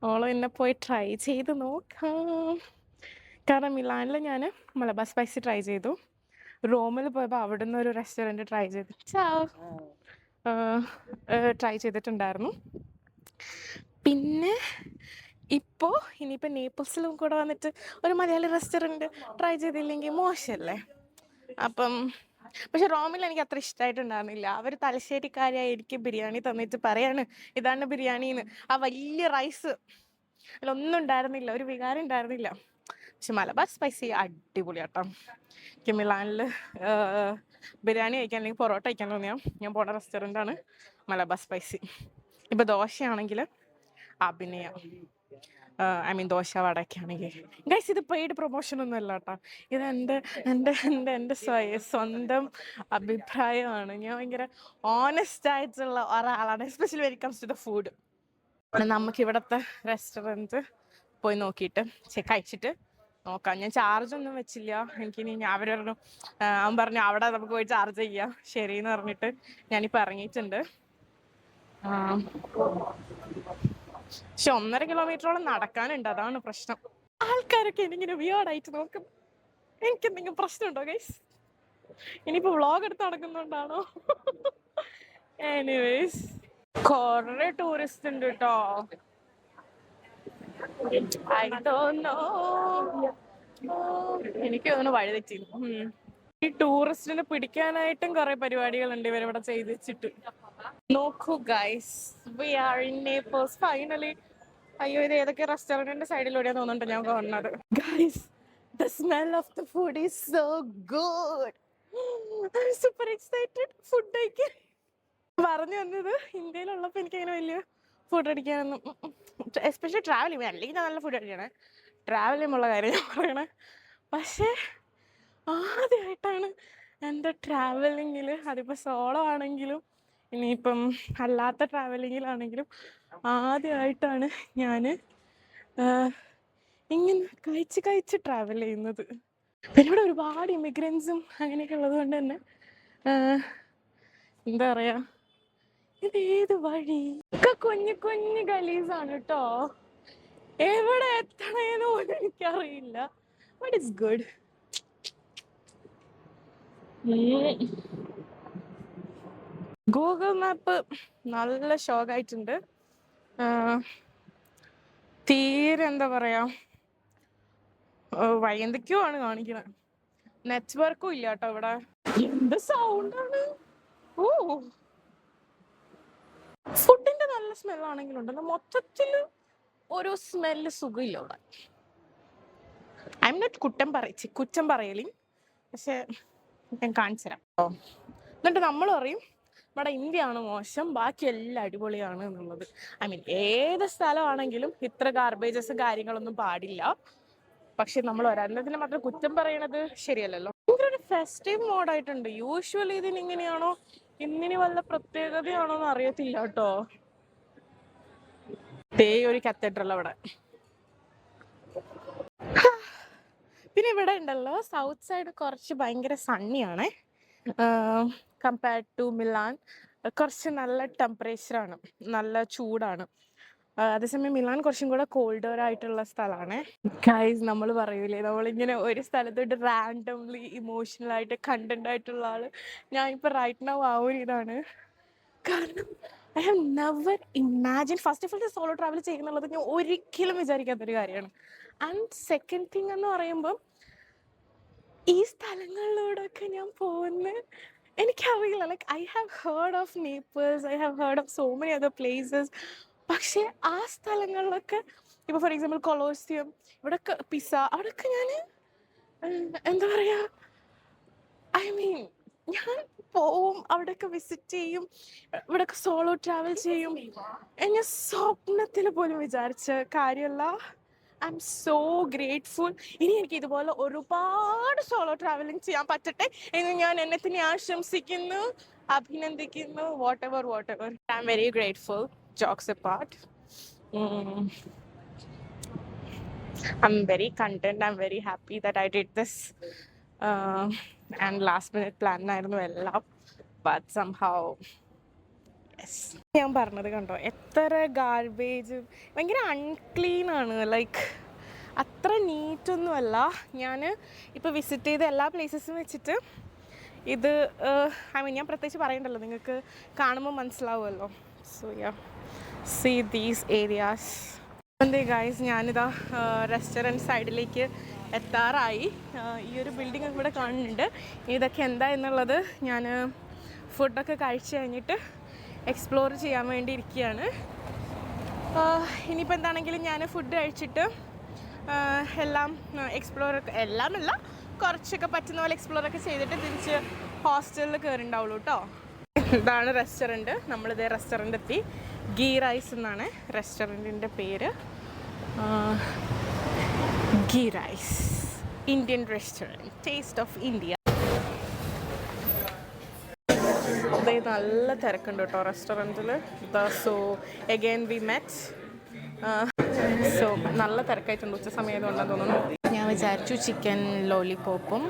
ഓളോ എന്നെ പോയി ട്രൈ ചെയ്ത് നോക്കാം. കാരണം മിലാനിൽ ഞാൻ മലബാർ സ്പൈസി ട്രൈ ചെയ്തു, റോമിൽ പോയപ്പോൾ അവിടെ നിന്ന് ഒരു റെസ്റ്റോറൻറ്റ് ട്രൈ ചെയ്തിട്ടുണ്ടായിരുന്നു. പിന്നെ ഇപ്പോൾ ഇനിയിപ്പോൾ നേപ്പിൾസിലും കൂടെ വന്നിട്ട് ഒരു മലയാളി റെസ്റ്റോറൻറ്റ് ട്രൈ ചെയ്തില്ലെങ്കിൽ മോശമല്ലേ. അപ്പം പക്ഷെ റോമിൽ എനിക്ക് അത്ര ഇഷ്ടമായിട്ടുണ്ടായിരുന്നില്ല. അവർ തലശ്ശേരിക്കാരായി എനിക്ക് ബിരിയാണി തന്നിട്ട് പറയാണ് ഇതാണ് ബിരിയാണിന്ന്. ആ വലിയ റൈസ് അതിലൊന്നും ഉണ്ടായിരുന്നില്ല, ഒരു വികാരം ഉണ്ടായിരുന്നില്ല. പക്ഷെ മലബാർ സ്പൈസി അടിപൊളിയാട്ടോ. എനിക്ക് മിലാനിൽ ബിരിയാണി കഴിക്കാൻ അല്ലെങ്കിൽ പൊറോട്ട കഴിക്കാൻ തോന്നിയാൽ ഞാൻ പോണ റെസ്റ്റോറൻ്റാണ് മലബാർ സ്പൈസി. ഇപ്പോൾ ദോശയാണെങ്കിൽ അഭിനയ, ഐ മീൻ ദോശ വടയൊക്കെ ആണെങ്കിൽ ഗൈസ് ഇത് പെയ്ഡ് പ്രൊമോഷൻ ഒന്നും അല്ല കേട്ടോ, ഇത് എൻ്റെ സ്വന്തം അഭിപ്രായമാണ്. ഞാൻ ഭയങ്കര ഓണസ്റ്റ് ആയിട്ടുള്ള ഒരാളാണ്, especially when it comes to the food. നമുക്ക് ഇവിടുത്തെ റെസ്റ്റോറൻറ്റ് പോയി നോക്കിയിട്ട് കഴിച്ചിട്ട് നോക്കാം. ഞാൻ ചാർജ് ഒന്നും വെച്ചില്ല, എനിക്കിനി അവർ പറഞ്ഞു അവൻ പറഞ്ഞു അവിടെ നമുക്ക് പോയി ചാർജ് ചെയ്യാം ശരിയെന്ന് പറഞ്ഞിട്ട് ഞാനിപ്പോൾ ഇറങ്ങിയിട്ടുണ്ട്. പക്ഷെ 1.5 കിലോമീറ്ററോളം നടക്കാനുണ്ട്, അതാണ് പ്രശ്നം. ആൾക്കാരൊക്കെ എനിക്കിങ്ങനെ വിയേർഡായിട്ട് നോക്കും. എനിക്ക് എന്തെങ്കിലും പ്രശ്നമുണ്ടോ ഗൈസ്? ഇനിയിപ്പോൾ വ്ളോഗ് എടുത്ത് നടക്കുന്നുണ്ടാണോ? എനിവേസ് കൊറേ ടൂറിസ്റ്റ് ഉണ്ട് കേട്ടോ. ഐ ഡോണ്ട് നോ, എനിക്ക് തോന്നുന്നു വഴി തെറ്റി. ഈ ടൂറിസ്റ്റിനെ പിടിക്കാനായിട്ടും കുറെ പരിപാടികളുണ്ട് ഇവരിവിടെ ചെയ്ത് വെച്ചിട്ട്. നോക്കൂ guys, we are in Naples finally. അയ്യോ, ഇത് ഏതൊക്കെ റെസ്റ്റോറൻറ്റിന്റെ സൈഡിലൂടെയാണ് തോന്നുന്നുണ്ട് ഞാൻ കാണുന്നത്. Guys, the smell of the food is so good. I'm super excited. Food കഴിക്കാൻ പറഞ്ഞു വന്നത് ഇന്ത്യയിലുള്ളപ്പോൾ എനിക്ക് അങ്ങനെ വലിയ ഫുഡ് അടിക്കാനൊന്നും, എസ്പെഷ്യലി ട്രാവൽ ചെയ്യുമ്പോൾ, അല്ലെങ്കിൽ നല്ല ഫുഡ് അടിക്കണേ ട്രാവൽ ചെയ്യുമ്പോഴുള്ള കാര്യം ഞാൻ പറയണേ. പക്ഷേ ആദ്യമായിട്ടാണ് എൻ്റെ ട്രാവലിങ്ങിൽ, അതിപ്പോൾ സോളോ ആണെങ്കിലും ഇനിയിപ്പം അല്ലാത്ത ട്രാവലിങ്ങിലാണെങ്കിലും ആദ്യമായിട്ടാണ് ഞാൻ ഇങ്ങനെ കഴിച്ച് ട്രാവൽ ചെയ്യുന്നത്. പിന്നെ ഇവിടെ ഒരുപാട് ഇമിഗ്രൻസും അങ്ങനെയൊക്കെ ഉള്ളത് കൊണ്ട് തന്നെ എന്താ പറയുക, ഇതേത് വഴി ഒക്കെ കുഞ്ഞു കുഞ്ഞു ഗലീസാണ് കേട്ടോ, എവിടെ എത്തണേന്ന് പോലും എനിക്കറിയില്ല. But it's good. Google map നല്ല ഷോക്കായിട്ടുണ്ട്. തീരെ എന്താ പറയാ, വഴി എന്തൊക്കെയോ ആണ് കാണിക്കുന്നത്. നെറ്റ്വർക്കും ഇല്ല കേട്ടോ ഇവിടെ. എന്ത് സൗണ്ടാണ്! ഓ, ഫുഡിന്റെ നല്ല സ്മെല്ലാണെങ്കിലും ഉണ്ടല്ലോ, മൊത്തത്തിൽ ഒരു സ്മെല്ല് സുഖമില്ല ഇവിടെ. ഐ എം നോട്ട് കുറ്റം പറയലി, പക്ഷെ ഞാൻ കാണിച്ചു തരാം. എന്നിട്ട് നമ്മൾ പറയും നമ്മുടെ ഇന്ത്യ ആണ് മോശം, ബാക്കി എല്ലാം അടിപൊളിയാണ് എന്നുള്ളത്. ഐ മീൻ ഏത് സ്ഥലമാണെങ്കിലും ഇത്ര ഗാർബേജസ് കാര്യങ്ങളൊന്നും പാടില്ല. പക്ഷെ നമ്മൾ ഒരെണ്ണത്തിന് മാത്രം കുറ്റം പറയണത് ശരിയല്ലല്ലോ. ഒരു ഫെസ്റ്റീവ് മോഡായിട്ടുണ്ട്. യൂഷ്വലി ഇതിനിങ്ങനെയാണോ, ഇന്നിനി വല്ല പ്രത്യേകതയാണോ എന്ന് അറിയത്തില്ല കേട്ടോ. ഒരു കത്തീഡ്രൽ അവിടെ. പിന്നെ ഇവിടെ ഉണ്ടല്ലോ സൗത്ത് സൈഡ് കുറച്ച് ഭയങ്കര സണ്ണിയാണ് കമ്പയർഡ് ടു മിലാൻ. കുറച്ച് നല്ല ടെമ്പറേച്ചറാണ്, നല്ല ചൂടാണ്. അതേസമയം മിലാൻ കുറച്ചും കൂടെ കോൾഡർ ആയിട്ടുള്ള സ്ഥലമാണ്. ഗൈസ്, നമ്മൾ പറയൂലേ നമ്മളിങ്ങനെ ഒരു സ്ഥലത്തോട്ട് റാൻഡംലി ഇമോഷണൽ ആയിട്ട് കണ്ടന്റ് ആയിട്ടുള്ള ആള്, ഞാൻ ഇപ്പൊ റൈറ്റ് നൗ ആ ഒരു ഇതാണ്. കാരണം I have never imagine. First of all solo travel ചെയ്യുന്നുള്ളത് ഞാൻ ഒരിക്കലും വിചാരിക്കാത്തൊരു കാര്യമാണ്. ആൻഡ് സെക്കൻഡ് തിങ് എന്ന് പറയുമ്പം ഈ സ്ഥലങ്ങളിലൂടെയൊക്കെ ഞാൻ പോകുന്ന എനിക്കറിയില്ല. Like I have heard of Naples, I have heard of so many other places. പക്ഷേ ആ സ്ഥലങ്ങളിലൊക്കെ ഇപ്പോൾ ഫോർ എക്സാമ്പിൾ കൊളോസിയം, ഇവിടെയൊക്കെ പിസ, അവിടെയൊക്കെ ഞാൻ എന്താ പറയുക, ഐ മീൻ ഞാൻ പോവും, അവിടെയൊക്കെ വിസിറ്റ് ചെയ്യും, ഇവിടെയൊക്കെ സോളോ ട്രാവൽ ചെയ്യും. ഞാൻ സ്വപ്നത്തിൽ പോലും വിചാരിച്ച കാര്യമല്ല. I M so grateful. ഇനി എനിക്ക് ഇതുപോലെ ഒരുപാട് സോളോ ട്രാവലിംഗ് ചെയ്യാൻ പറ്റട്ടെ എന്ന് ഞാൻ എന്നെ തന്നെ ആശംസിക്കുന്നു, അഭിനന്ദിക്കുന്നു. What ever I am very grateful. Jokes apart, I'm very content. I'm very happy that I did this. And last minute plan ആയിരുന്നു എല്ലാം. But somehow, yes. ഞാൻ പറഞ്ഞത് കണ്ടോ, എത്ര ഗാർബേജ്, ഭയങ്കര അൺക്ലീൻ ആണ്. ലൈക്ക് അത്ര നീറ്റൊന്നുമല്ല. ഞാൻ ഇപ്പോൾ വിസിറ്റ് ചെയ്ത എല്ലാ പ്ലേസസും വെച്ചിട്ട് ഇത് ഐ മീൻ ഞാൻ പ്രത്യേകിച്ച് പറയണ്ടല്ലോ, നിങ്ങൾക്ക് കാണുമ്പോൾ മനസ്സിലാവുമല്ലോ. So yeah, see these areas. എന്തേ ഗൈസ്, ഞാനിതാ റെസ്റ്റോറൻറ്റ് സൈഡിലേക്ക് എത്താറായി. ഈ ഒരു ബിൽഡിംഗ് ഇവിടെ കാണുന്നുണ്ട്. ഇതൊക്കെ എന്താ എന്നുള്ളത് ഞാൻ ഫുഡൊക്കെ കഴിച്ച് കഴിഞ്ഞിട്ട് എക്സ്പ്ലോർ ചെയ്യാൻ വേണ്ടി ഇരിക്കുകയാണ്. ഇനിയിപ്പോൾ എന്താണെങ്കിലും ഞാൻ ഫുഡ് കഴിച്ചിട്ട് എല്ലാം എല്ലാമല്ല, കുറച്ചൊക്കെ പറ്റുന്ന പോലെ എക്സ്പ്ലോറൊക്കെ ചെയ്തിട്ട് തിരിച്ച് ഹോസ്റ്റലിൽ കയറിണ്ടാവുള്ളൂ കേട്ടോ. ഇതാണ് റെസ്റ്റോറൻറ്റ്. നമ്മളിതേ റെസ്റ്റോറൻറ്റ് എത്തി. ഗീ റൈസ് എന്നാണ് റെസ്റ്റോറൻറ്റിൻ്റെ പേര്. Ghee rice Indian restaurant, taste of India. അതായത് നല്ല തിരക്കുണ്ട് കേട്ടോ റെസ്റ്റോറൻറ്റിൽ. So again we met. So നല്ല തിരക്കായിട്ടുണ്ട്. ഉച്ച സമയത്തുണ്ടെന്ന് തോന്നുന്നു. ഞാൻ വിചാരിച്ചു ചിക്കൻ ലോലിപോപ്പും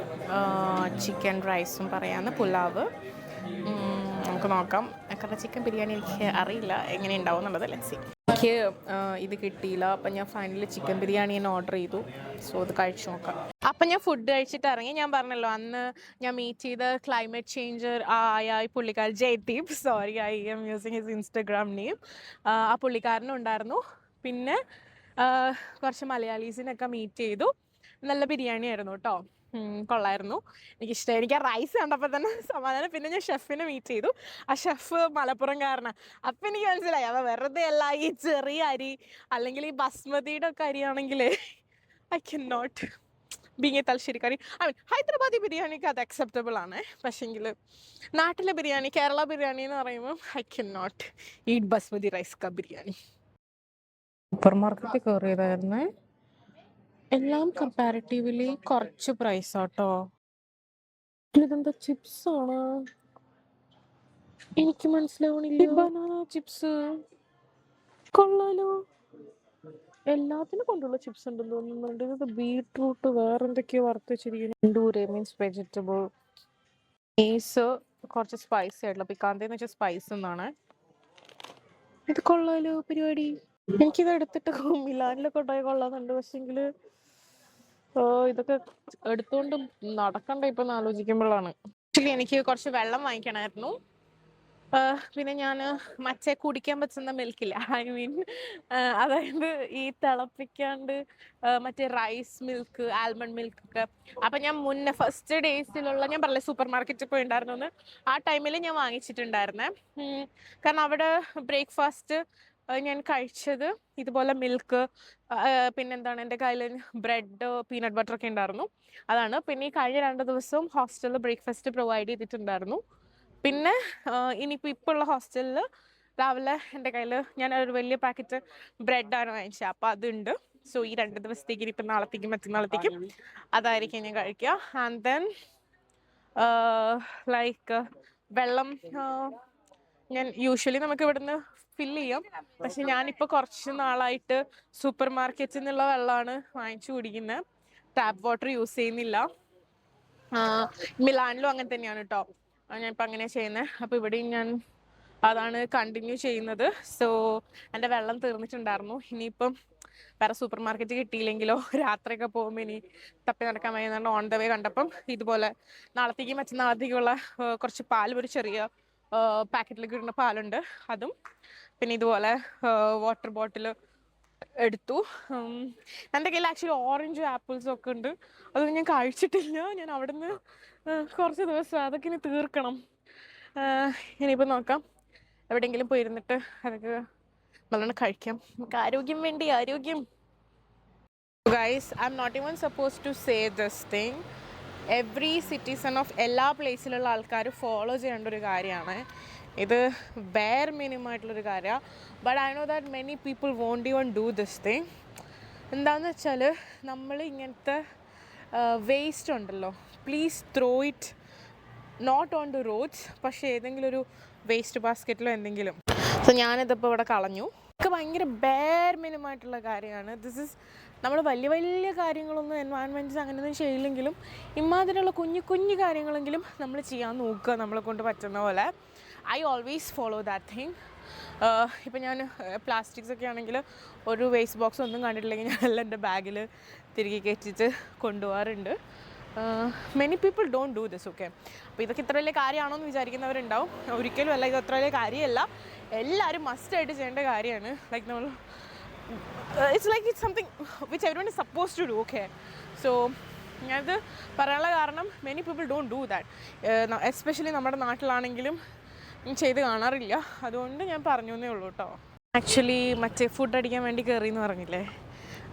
ചിക്കൻ റൈസും പറയാമെന്ന്. പുലാവ് നമുക്ക് നോക്കാം. കാരണം ചിക്കൻ ബിരിയാണി എനിക്ക് അറിയില്ല എങ്ങനെ ഉണ്ടാവും എന്നുള്ളത്. Let's see. എനിക്ക് ഇത് കിട്ടിയില്ല. അപ്പം ഞാൻ ഫൈനലി ചിക്കൻ ബിരിയാണി തന്നെ ഓർഡർ ചെയ്തു. സോ അത് കഴിച്ചു നോക്കാം. അപ്പം ഞാൻ ഫുഡ് കഴിച്ചിട്ട് ഇറങ്ങി. ഞാൻ പറഞ്ഞല്ലോ, അന്ന് ഞാൻ മീറ്റ് ചെയ്ത ക്ലൈമറ്റ് ചേഞ്ചർ ആയ പുള്ളിക്കാരൻ Jaideep, sorry I M using his Instagram name. ആ പുള്ളിക്കാരനും ഉണ്ടായിരുന്നു. പിന്നെ കുറച്ച് മലയാളീസിനൊക്കെ മീറ്റ് ചെയ്തു. നല്ല ബിരിയാണി ആയിരുന്നു കേട്ടോ, കൊള്ളായിരുന്നു. എനിക്കിഷ്ടമായി. എനിക്ക് ആ റൈസ് കണ്ടപ്പോൾ തന്നെ സമാധാനം. പിന്നെ ഞാൻ ഷെഫിനെ മീറ്റ് ചെയ്തു. ആ ഷെഫ് മലപ്പുറംകാരനാണ്. അപ്പം എനിക്ക് മനസ്സിലായി അവ വെറുതെ അല്ല ഈ ചെറിയ അരി അല്ലെങ്കിൽ ഈ ബസ്മതിയുടെ ഒക്കെ അരിയാണെങ്കിൽ I can not being a തലശ്ശേരിക്കാരി. ഐ മീൻ ഹൈദരാബാദി ബിരിയാണിക്ക് അത് അക്സെപ്റ്റബിൾ ആണ്. പക്ഷേങ്കിൽ നാട്ടിലെ ബിരിയാണി, കേരള ബിരിയാണി എന്ന് പറയുമ്പോൾ I can not eat basmati rice ക ബിരിയാണി. സൂപ്പർ മാർക്കറ്റിൽ കയറിയതായിരുന്നേ. എല്ലാം കമ്പാരിറ്റീവ്ലി കുറച്ച് പ്രൈസ് ആട്ടോ. ഇതെന്താ ചിപ്സ് ആണ്? എനിക്ക് മനസ്സിലാവണില്ല. ബനാന ചിപ്സ് കൊള്ളാലോ. എല്ലാത്തിനും കൊണ്ടുള്ള ചിപ്സ് ഉണ്ടെന്ന് തോന്നുന്നുണ്ട്. ഇത് ബീട്രൂട്ട്, വേറെ എന്തൊക്കെയോ വറുത്ത് വെച്ചിരിക്കുന്നു. തണ്ടൂര് മീൻസ് വെജിറ്റബിൾ. മീസ് കുറച്ച് സ്പൈസി ആയിട്ടുള്ള, പിക്കാന്തേന്ന് വെച്ചാൽ സ്പൈസ് എന്നാണ്. ഇത് കൊള്ളാലോ പരിപാടി. എനിക്കിത് എടുത്തിട്ട് മിലാനിലൊക്കെ ഉണ്ടായി കൊള്ളാന്നുണ്ട്. പക്ഷെങ്കിൽ ഇതൊക്കെ എടുത്തുകൊണ്ട് നടക്കണ്ട ഇപ്പം ആലോചിക്കുമ്പോഴാണ്. ആക്ച്വലി എനിക്ക് കുറച്ച് വെള്ളം വാങ്ങിക്കണമായിരുന്നു. പിന്നെ ഞാൻ മറ്റേ കുടിക്കാൻ പറ്റുന്ന മിൽക്കില്ല, ഐ മീൻ അതായത് ഈ തിളപ്പിക്കാണ്ട് മറ്റേ റൈസ് മിൽക്ക്, ആൽമണ്ട് മിൽക്ക് ഒക്കെ. അപ്പം ഞാൻ മുന്നേ ഫസ്റ്റ് ഡേയ്സിലുള്ള, ഞാൻ പറഞ്ഞില്ലേ സൂപ്പർ മാർക്കറ്റിൽ പോയി ഉണ്ടായിരുന്നു, ആ ടൈമിൽ ഞാൻ വാങ്ങിച്ചിട്ടുണ്ടായിരുന്നേ. കാരണം അവിടെ ബ്രേക്ക്ഫാസ്റ്റ് ഞാൻ കഴിച്ചത് ഇതുപോലെ മിൽക്ക്, പിന്നെന്താണ് എൻ്റെ കയ്യിൽ ബ്രെഡ്, പീനട്ട് ബട്ടർ ഒക്കെ ഉണ്ടായിരുന്നു. അതാണ്. പിന്നെ ഈ കഴിഞ്ഞ 2 ദിവസവും ഹോസ്റ്റലിൽ ബ്രേക്ക്ഫാസ്റ്റ് പ്രൊവൈഡ് ചെയ്തിട്ടുണ്ടായിരുന്നു. പിന്നെ ഇപ്പോൾ ഉള്ള ഹോസ്റ്റലിൽ രാവിലെ എൻ്റെ കയ്യിൽ ഞാൻ ഒരു വലിയ പാക്കറ്റ് ബ്രെഡാണ് വാങ്ങിച്ചത്. അപ്പോൾ അതുണ്ട്. സോ ഈ 2 ദിവസത്തേക്ക് ഇനിയിപ്പോൾ നാളത്തേക്കും മറ്റന്നാളത്തേക്കും അതായിരിക്കും ഞാൻ കഴിക്കുക. ആൻഡ് ദെൻ ലൈക്ക് വെള്ളം ഞാൻ യൂഷ്വലി നമുക്ക് ഇവിടുന്ന് ഫില്ല് ചെയ്യാം. പക്ഷെ ഞാനിപ്പോൾ കുറച്ച് നാളായിട്ട് സൂപ്പർ മാർക്കറ്റിൽ നിന്നുള്ള വെള്ളമാണ് വാങ്ങിച്ചു കുടിക്കുന്നത്. ടാപ്പ് വാട്ടർ യൂസ് ചെയ്യുന്നില്ല. മിലാനിലും അങ്ങനെ തന്നെയാണ് കേട്ടോ. ഞാനിപ്പോൾ അങ്ങനെ ചെയ്യുന്നത്. അപ്പോൾ ഇവിടെയും ഞാൻ അതാണ് കണ്ടിന്യൂ ചെയ്യുന്നത്. സോ എൻ്റെ വെള്ളം തീർന്നിട്ടുണ്ടായിരുന്നു. ഇനിയിപ്പം വേറെ സൂപ്പർ മാർക്കറ്റ് കിട്ടിയില്ലെങ്കിലോ, രാത്രിയൊക്കെ പോകുമ്പോൾ ഇനി തപ്പി നടക്കാൻ വയ്യുന്നുണ്ട്. ഓൺ ദ വേ കണ്ടപ്പം ഇതുപോലെ നാളത്തേക്കും മറ്റന്നാളത്തേക്കുള്ള കുറച്ച് പാൽ, ഒരു ചെറിയ പാക്കറ്റിലേക്ക് ഇടുന്ന പാലുണ്ട്, അതും. പിന്നെ ഇതുപോലെ വാട്ടർ ബോട്ടിൽ എടുത്തു. എൻ്റെ കയ്യിൽ ആക്ച്വലി ഓറഞ്ച് ആപ്പിൾസും ഒക്കെ ഉണ്ട്, അതൊന്നും ഞാൻ കഴിച്ചിട്ടില്ല. ഞാൻ അവിടെ നിന്ന് കുറച്ച് ദിവസം അതൊക്കെ ഇനി തീർക്കണം. ഇനിയിപ്പോൾ നോക്കാം, എവിടെയെങ്കിലും പോയിരുന്നിട്ട് അതൊക്കെ നല്ലോണം കഴിക്കാം. നമുക്ക് ആരോഗ്യം വേണ്ടി, ആരോഗ്യം. Guys, I'm not even supposed to say this thing. Every citizen of എല്ലാ പ്ലേസിലുള്ള ആൾക്കാർ ഫോളോ ചെയ്യേണ്ട ഒരു കാര്യമാണ് ഇത്. ബെയർ മിനിമം ആയിട്ടുള്ളൊരു കാര്യമാണ്. But I know that many people won't even do this thing. എന്താണെന്ന് വെച്ചാൽ നമ്മൾ ഇങ്ങനത്തെ വേസ്റ്റ് ഉണ്ടല്ലോ, please throw it not on to roads, പക്ഷേ ഏതെങ്കിലും ഒരു വേസ്റ്റ് ബാസ്ക്കറ്റിലോ എന്തെങ്കിലും. സോ ഞാനിതിപ്പോൾ ഇവിടെ കളഞ്ഞു. ഒക്കെ ഭയങ്കര ബെയർ മിനിമമായിട്ടുള്ള കാര്യമാണ്. ദിസ് ഇസ് നമ്മൾ വലിയ വലിയ കാര്യങ്ങളൊന്നും എൻവയൺമെൻറ്റ്സ് അങ്ങനെയൊന്നും ചെയ്യില്ലെങ്കിലും ഇമാതിരിയുള്ള കുഞ്ഞു കുഞ്ഞു കാര്യങ്ങളെങ്കിലും നമ്മൾ ചെയ്യാൻ നോക്കുക, നമ്മളെ കൊണ്ട് പറ്റുന്ന പോലെ. I always follow that thing. ഇപ്പം ഞാൻ പ്ലാസ്റ്റിക്സ് ഒക്കെ ആണെങ്കിൽ ഒരു വേസ്റ്റ് ബോക്സ് ഒന്നും കണ്ടിട്ടില്ലെങ്കിൽ ഞാൻ എല്ലാം എൻ്റെ ബാഗിൽ തിരികെ കയറ്റിയിട്ട് കൊണ്ടുപോകാറുണ്ട്. Many people don't do this. Okay, അപ്പോൾ ഇതൊക്കെ ഇത്ര വലിയ കാര്യമാണോ എന്ന് വിചാരിക്കുന്നവരുണ്ടാവും. ഒരിക്കലും അല്ല, ഇത് അത്ര വലിയ കാര്യമല്ല. എല്ലാവരും മസ്റ്റായിട്ട് ചെയ്യേണ്ട കാര്യമാണ്. ലൈക്ക് നമ്മൾ it's like it's something which everyone is suppose to do. Okay, so ഞാനത് പറയാനുള്ള കാരണം many people don't do that. Especially നമ്മുടെ നാട്ടിലാണെങ്കിലും ചെയ്ത് കാണാറില്ല, അതുകൊണ്ട് ഞാൻ പറഞ്ഞു എന്നേ ഉള്ളൂ കേട്ടോ. ആക്ച്വലി മറ്റേ ഫുഡ് അടിക്കാൻ വേണ്ടി കയറിയെന്ന് പറഞ്ഞില്ലേ,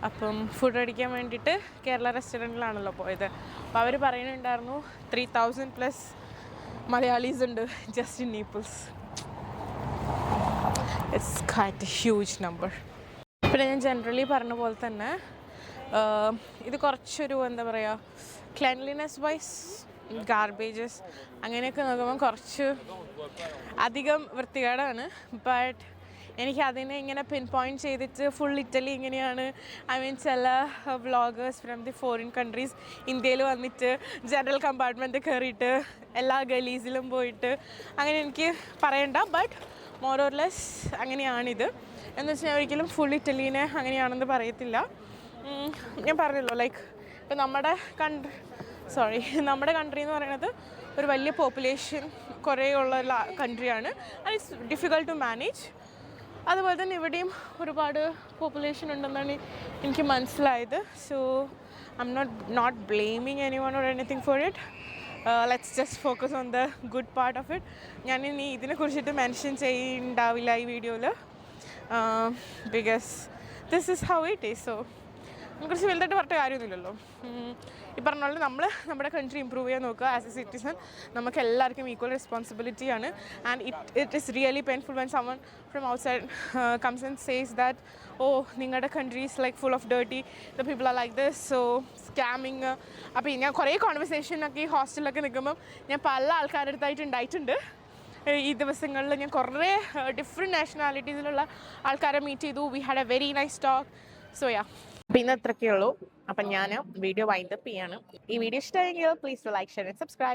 അപ്പം ഫുഡ് അടിക്കാൻ വേണ്ടിയിട്ട് കേരള റെസ്റ്റോറൻറ്റിലാണല്ലോ പോയത്. അപ്പോൾ അവർ പറയുന്നുണ്ടായിരുന്നു 3000+ മലയാളീസ് ഉണ്ട് just in Naples. It's quite A huge number. പിന്നെ ഞാൻ ജനറലി പറഞ്ഞ പോലെ തന്നെ ഇത് കുറച്ചൊരു എന്താ പറയുക, ക്ലെൻലിനെസ് വൈസ് ഗാർബേജസ് അങ്ങനെയൊക്കെ നോക്കുമ്പോൾ കുറച്ച് അധികം വൃത്തികേടാണ്. ബട്ട് എനിക്ക് അതിനെ ഇങ്ങനെ പിൻ പോയിൻറ്റ് ചെയ്തിട്ട് ഫുൾ ഇറ്റലി ഇങ്ങനെയാണ്, ഐ മീൻ ചില vloggers from the foreign countries ഇന്ത്യയിൽ വന്നിട്ട് ജനറൽ കമ്പാർട്ട്മെൻറ്റ് കയറിയിട്ട് എല്ലാ ഗലീസിലും പോയിട്ട് അങ്ങനെ എനിക്ക് പറയണ്ട. ബട്ട് മോർ ഓർ ലെസ് അങ്ങനെയാണിത്. എന്ന് വെച്ചാൽ ഞാൻ ഒരിക്കലും ഫുൾ ഇറ്റലീനെ അങ്ങനെയാണെന്ന് പറയത്തില്ല. ഞാൻ പറഞ്ഞല്ലോ, ലൈക്ക് ഇപ്പം നമ്മുടെ കൺട്രി എന്ന് പറയുന്നത് ഒരു വലിയ പോപ്പുലേഷൻ കുറേ ഉള്ള കൺട്രിയാണ്. And it's difficult to manage. അതുപോലെ തന്നെ ഇവിടെയും ഒരുപാട് പോപ്പുലേഷൻ ഉണ്ടെന്നാണ് എനിക്ക് മനസ്സിലായത്. So I'm not blaming anyone or anything for it. Let's just focus on the good part of it. ഞാനിനി ഇതിനെക്കുറിച്ചിട്ട് മെൻഷൻ ചെയ്യുന്നുണ്ടാവില്ല ഈ വീഡിയോയിൽ, because this is how it is. So അതിനെക്കുറിച്ച് വലുതായിട്ട് പറഞ്ഞ കാര്യമൊന്നുമില്ലല്ലോ. ഈ പറഞ്ഞ പോലെ നമ്മൾ നമ്മുടെ കൺട്രി ഇമ്പ്രൂവ് ചെയ്യാൻ നോക്കുക. ആസ് എ സിറ്റിസൺ നമുക്ക് എല്ലാവർക്കും ഈക്വൽ റെസ്പോൺസിബിലിറ്റിയാണ്. And it is really painful when someone from outside comes and says that നിങ്ങളുടെ country is like full of dirty, the people are like this, so scamming. അപ്പോൾ ഞാൻ കുറേ കോൺവെർസേഷനൊക്കെ ഈ ഹോസ്റ്റലിലൊക്കെ നിൽക്കുമ്പം ഞാൻ പല ആൾക്കാരുടെ അടുത്തായിട്ട് ഉണ്ടായിട്ടുണ്ട്. ഈ ദിവസങ്ങളിൽ ഞാൻ കുറേ ഡിഫറെൻറ്റ് നാഷണാലിറ്റീസിലുള്ള ആൾക്കാരെ മീറ്റ് ചെയ്തു. We had A very nice talk. So yeah, അപ്പം ഇന്ന് അത്രയ്ക്കേ ഉള്ളൂ. അപ്പം ഞാൻ വീഡിയോ വൈൻഡപ്പ് ചെയ്യാണ്. ഈ വീഡിയോ ഇഷ്ടമായെങ്കിൽ please like, share and subscribe.